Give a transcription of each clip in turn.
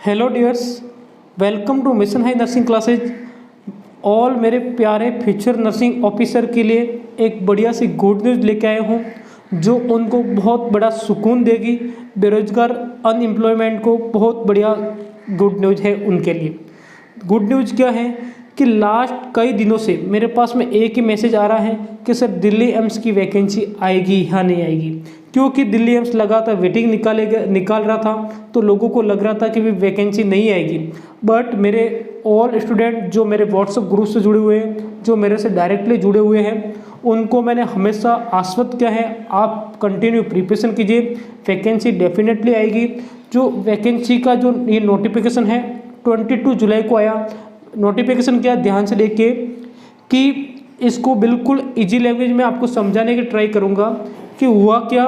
Hello dears, welcome to mission high nursing classes. All मेरे प्यारे future nursing officer के लिए एक बढ़िया सी गुड न्यूज़ लेके आया हूँ जो उनको बहुत बड़ा सुकून देगी। बेरोजगार अनएम्प्लॉयमेंट को बहुत बढ़िया गुड न्यूज़ है उनके लिए। गुड न्यूज़ क्या है कि लास्ट कई दिनों से मेरे पास में एक ही मैसेज आ रहा है कि सर दिल्ली एम्स की वैकेंसी आएगी या नहीं आएगी, क्योंकि दिल्ली एम्स लगातार वेटिंग निकाल रहा था तो लोगों को लग रहा था कि वैकेंसी नहीं आएगी। बट मेरे ऑल स्टूडेंट जो मेरे व्हाट्सएप ग्रुप से जुड़े हुए हैं, जो मेरे से डायरेक्टली जुड़े हुए हैं, उनको मैंने हमेशा आश्वस्त किया है आप कंटिन्यू प्रिपरेशन कीजिए, वैकेंसी डेफिनेटली आएगी। जो वैकेंसी का जो ये नोटिफिकेशन है 22 जुलाई को आया। नोटिफिकेशन क्या, ध्यान से देखिए कि इसको बिल्कुल इजी लैंग्वेज में आपको समझाने की ट्राई करूँगा कि हुआ क्या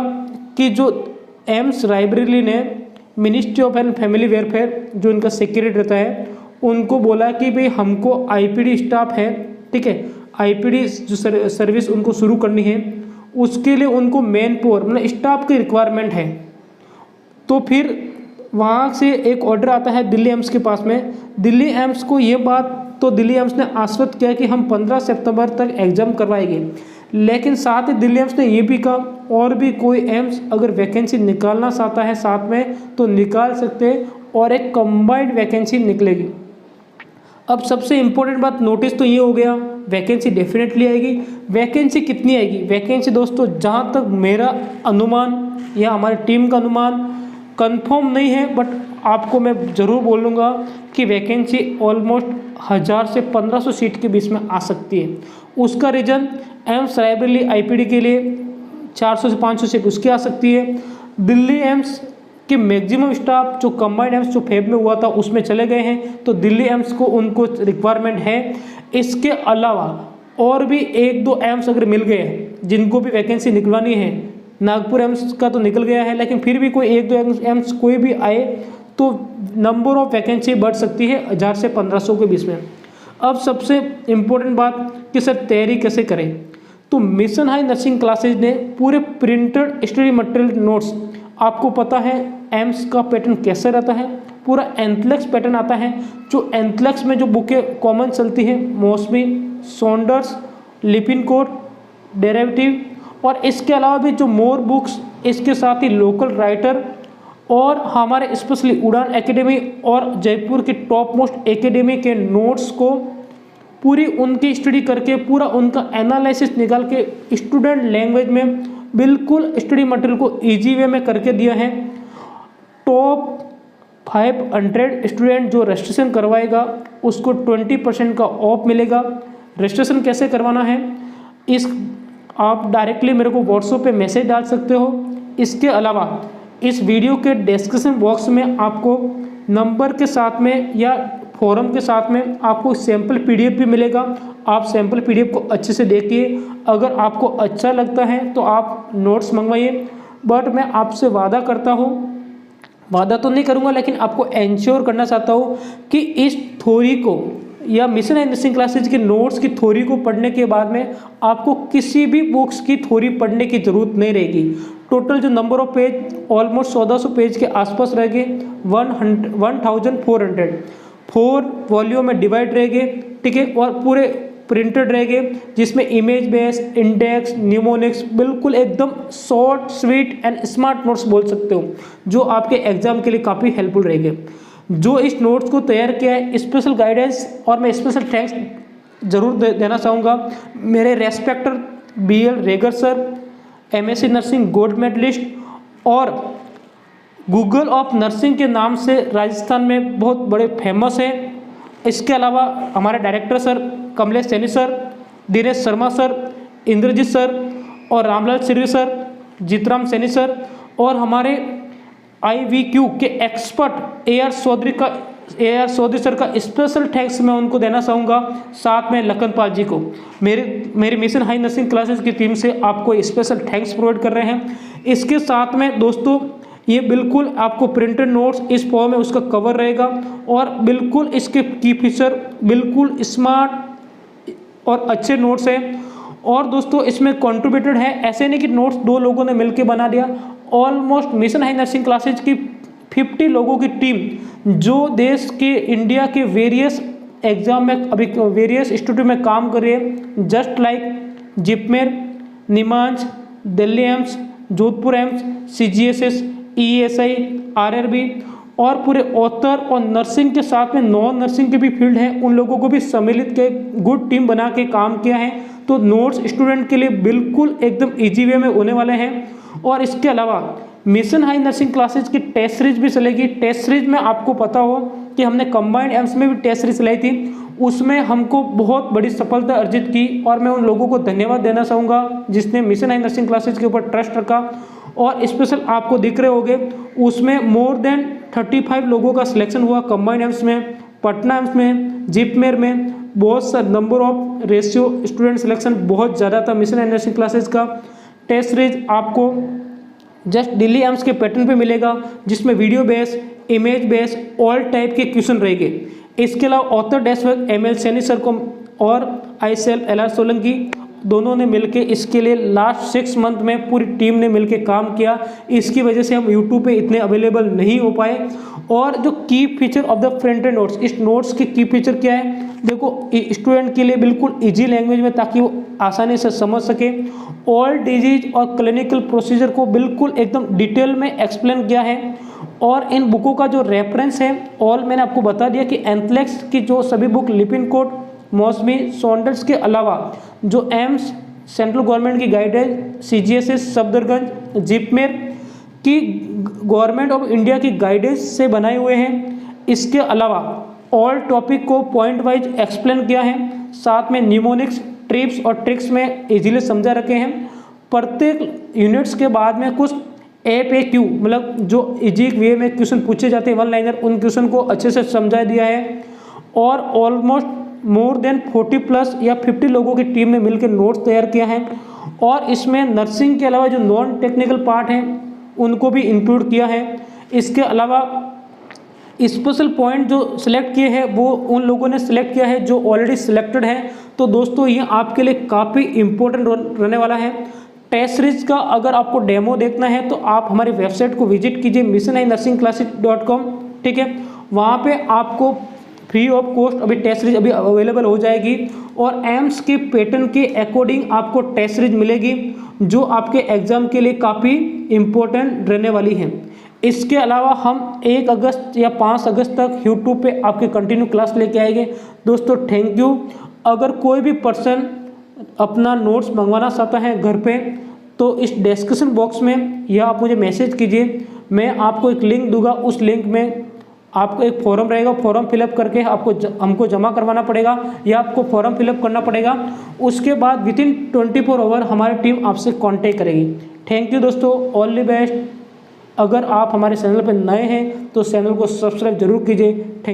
कि जो एम्स रायबरेली ने ministry of and family welfare जो इनका सेक्रेटरी रहता है उनको बोला कि भाई हमको आईपीडी स्टाफ है, ठीक है, आईपीडी जो सर्विस उनको शुरू करनी है, उसके लिए उनको मैन पावर मतलब स्टाफ की रिक्वायरमेंट है। तो फिर वहाँ से एक ऑर्डर आता है दिल्ली एम्स के पास में। दिल्ली एम्स को ये बात तो दिल्ली एम्स ने आश्वस्त किया कि हम 15 सितंबर तक एग्जाम करवाएंगे, लेकिन साथ ही दिल्ली एम्स ने ये भी कहा और भी कोई एम्स अगर वैकेंसी निकालना चाहता है साथ में तो निकाल सकते हैं और एक कंबाइंड वैकेंसी निकलेगी। अब सबसे इम्पोर्टेंट बात नोटिस तो ये हो गया, वैकेंसी डेफिनेटली आएगी। वैकेंसी कितनी आएगी? वैकेंसी दोस्तों जहाँ तक मेरा अनुमान या हमारी टीम का अनुमान कंफर्म नहीं है, बट आपको मैं ज़रूर बोलूँगा कि वैकेंसी ऑलमोस्ट 1000 से 1500 सीट के बीच में आ सकती है। उसका रीज़न एम्स रायबरेली आईपीडी के लिए 400 से 500 सीट उसकी आ सकती है। दिल्ली एम्स के मैक्सिमम स्टाफ जो कंबाइंड एम्स जो फेब में हुआ था उसमें चले गए हैं, तो दिल्ली एम्स को उनको रिक्वायरमेंट है। इसके अलावा और भी 1-2 एम्स अगर मिल गए जिनको भी वैकेंसी निकलवानी है, नागपुर एम्स का तो निकल गया है, लेकिन फिर भी कोई 1-2 एम्स कोई भी आए तो नंबर ऑफ वैकेंसी बढ़ सकती है 1000 से 1500 के बीच में। अब सबसे इम्पोर्टेंट बात कि सर तैयारी कैसे करें, तो मिशन हाई नर्सिंग क्लासेज ने पूरे प्रिंटेड स्टडी मटेरियल नोट्स, आपको पता है एम्स का पैटर्न कैसे रहता है, पूरा एंथलेक्स पैटर्न आता है। जो एंथलेक्स में जो बुकें कॉमन चलती है मौसमी, सॉन्डर्स, लिपिनकोट, डेरिवेटिव, और इसके अलावा भी जो मोर बुक्स, इसके साथ ही लोकल राइटर और हमारे स्पेशली उड़ान एकेडमी और जयपुर की टॉप मोस्ट एकेडमी के नोट्स को पूरी उनकी स्टडी करके पूरा उनका एनालिसिस निकाल के स्टूडेंट लैंग्वेज में बिल्कुल स्टडी मटेरियल को इजी वे में करके दिया है। टॉप 500 स्टूडेंट जो रजिस्ट्रेशन करवाएगा उसको 20% का ऑफ मिलेगा। रजिस्ट्रेशन कैसे करवाना है, इस आप डायरेक्टली मेरे को व्हाट्सएप पे मैसेज डाल सकते हो। इसके अलावा इस वीडियो के डिस्क्रिप्शन बॉक्स में आपको नंबर के साथ में या फॉरम के साथ में आपको सैम्पल पीडीएफ भी मिलेगा। आप सैम्पल पीडीएफ को अच्छे से देखिए, अगर आपको अच्छा लगता है तो आप नोट्स मंगवाइए। बट मैं आपसे वादा करता हूँ, वादा तो नहीं करूँगा लेकिन आपको एंश्योर करना चाहता हूँ कि इस थ्योरी को या मिशन हाई नर्सिंग क्लासेज के नोट्स की थ्योरी को पढ़ने के बाद में आपको किसी भी बुक्स की थ्योरी पढ़ने की जरूरत नहीं रहेगी। टोटल जो number of page almost 1400 page के आसपास रहेंगे। 1400 4 वॉल्यूम में डिवाइड रहेंगे, ठीक है, और पूरे प्रिंटेड रहेंगे जिसमें इमेज बेस, इंडेक्स, न्यूमोनिक्स, बिल्कुल एकदम short sweet and smart notes बोल सकते हो जो आपके एग्जाम के लिए काफ़ी हेल्पफुल रहेंगे। जो इस नोट्स को तैयार किया है स्पेशल गाइडेंस और मैं स्पेशल थैंक्स जरूर देना चाहूँगा मेरे respected BL Regar sir, MSc nursing gold medalist और गूगल ऑफ नर्सिंग के नाम से राजस्थान में बहुत बड़े फेमस हैं। इसके अलावा हमारे director sir Kamlesh Saini sir, Dinesh Sharma sir, Inderjeet sir और रामलाल सिरवी सर, जीतराम सैनी सर और हमारे IVQ के एक्सपर्ट AR चौधरी सर का स्पेशल थैंक्स मैं उनको देना चाहूँगा। साथ में लखनपाल जी को मेरी मिशन हाई नर्सिंग क्लासेस की टीम से आपको स्पेशल थैंक्स प्रोवाइड कर रहे हैं। इसके साथ में दोस्तों ये बिल्कुल आपको प्रिंटेड नोट्स इस फॉर्म में उसका कवर रहेगा और बिल्कुल इसके की फीचर बिल्कुल स्मार्ट और अच्छे नोट्स हैं। और दोस्तों इसमें कंट्रीब्यूटेड है, ऐसे नहीं कि नोट्स 2 लोगों ने मिलकर बना दिया। Almost mission high nursing classes की 50 लोगों की टीम जो देश के इंडिया के वेरियस एग्जाम में अभी वेरियस इंस्टीट्यूट में काम कर रही है, just like JIPMER, NIMHANS, Delhi AIIMS, Jodhpur AIIMS, CGSS, ESI, RRB और पूरे ऑथर और नर्सिंग के साथ में नॉन नर्सिंग के भी फील्ड है, उन लोगों को भी सम्मिलित के गुड टीम बना के काम किया है। तो नोट्स स्टूडेंट के लिए बिल्कुल एकदम इजी वे में होने वाले हैं। और इसके अलावा मिशन हाई नर्सिंग क्लासेज की टेस्ट सीरीज भी चलेगी। टेस्ट सीरीज में आपको पता हो कि हमने कंबाइंड एम्स में भी टेस्ट सीरीज चलाई थी, उसमें हमको बहुत बड़ी सफलता अर्जित की और मैं उन लोगों को धन्यवाद देना चाहूँगा जिसने मिशन हाई नर्सिंग क्लासेज के ऊपर ट्रस्ट रखा। और स्पेशल आपको दिख रहे होंगे उसमें मोर देन 35 लोगों का सिलेक्शन हुआ कंबाइंड एम्स में, पटना एम्स में, जिपमेर में बहुत सा number of ratio student selection बहुत ज़्यादा था मिशन हाई नर्सिंग क्लासेज का। टेस्ट सीरीज आपको जस्ट दिल्ली एम्स के पैटर्न पे मिलेगा जिसमें video base, image base, all type के क्वेश्चन रहेंगे। इसके अलावा author desk ML Saini sir को और ICL LR सोलंकी दोनों ने मिलके इसके लिए लास्ट 6 मंथ में पूरी टीम ने मिलके काम किया। इसकी वजह से हम यूट्यूब पे इतने अवेलेबल नहीं हो पाए। और जो की feature of the front end notes, इस नोट्स की की फीचर क्या है, देखो स्टूडेंट के लिए बिल्कुल इजी लैंग्वेज में ताकि वो आसानी से समझ सके। ऑल डिजीज और क्लिनिकल प्रोसीजर को बिल्कुल एकदम डिटेल में एक्सप्लेन किया है। और इन बुकों का जो रेफरेंस है ऑल मैंने आपको बता दिया कि एंथ्लेक्स की जो सभी बुक लिपिनकोट, मौसमी, सॉन्डर्स के अलावा जो एम्स, सेंट्रल गवर्नमेंट की गाइडेंस, CGSS, सफदरगंज, जिपमेर की गवर्नमेंट ऑफ इंडिया की गाइडेंस से बनाए हुए हैं। इसके अलावा ऑल टॉपिक को पॉइंट वाइज एक्सप्लेन किया है, साथ में न्यूमोनिक्स, ट्रिप्स और ट्रिक्स में इजीली समझा रखे हैं। प्रत्येक यूनिट्स के बाद में कुछ FAQ मतलब जो इजी वे में क्वेश्चन पूछे जाते हैं 1 लाइनर, उन क्वेश्चन को अच्छे से समझा दिया है। और ऑलमोस्ट मोर देन 40 प्लस या 50 लोगों की टीम ने मिलकर नोट्स तैयार किया है। और इसमें नर्सिंग के अलावा जो नॉन टेक्निकल पार्ट हैं उनको भी इंक्लूड किया है। इसके अलावा स्पेशल पॉइंट जो सिलेक्ट किए हैं वो उन लोगों ने सिलेक्ट किया है जो ऑलरेडी सिलेक्टेड है। तो दोस्तों ये आपके लिए काफ़ी इम्पोर्टेंट रहने वाला है। टेस्ट सीरीज का अगर आपको डेमो देखना है तो आप हमारी वेबसाइट को विजिट कीजिए missionhighnursingclasses.com, ठीक है। वहाँ पे आपको फ्री ऑफ कॉस्ट अभी टेस्ट सीरीज अभी अवेलेबल हो जाएगी और एम्स के पैटर्न के अकॉर्डिंग आपको टेस्ट सीरीज मिलेगी जो आपके एग्जाम के लिए काफ़ी इम्पोर्टेंट रहने वाली है। इसके अलावा हम 1 अगस्त या 5 अगस्त तक यूट्यूब पे आपके कंटिन्यू क्लास लेके आएंगे। दोस्तों थैंक यू। अगर कोई भी पर्सन अपना नोट्स मंगवाना चाहता है घर पे तो इस डिस्क्रिप्शन बॉक्स में या आप मुझे मैसेज कीजिए, मैं आपको एक लिंक दूंगा। उस लिंक में आपको एक फॉर्म रहेगा, फॉर्म फिलअप करके हमको जमा करवाना पड़ेगा या आपको फॉर्म फिलअप करना पड़ेगा। उसके बाद विदिन 24 आवर हमारी टीम आपसे कांटेक्ट करेगी। थैंक यू दोस्तों, ऑल द बेस्ट। अगर आप हमारे चैनल पर नए हैं तो चैनल को सब्सक्राइब जरूर कीजिए। थैंक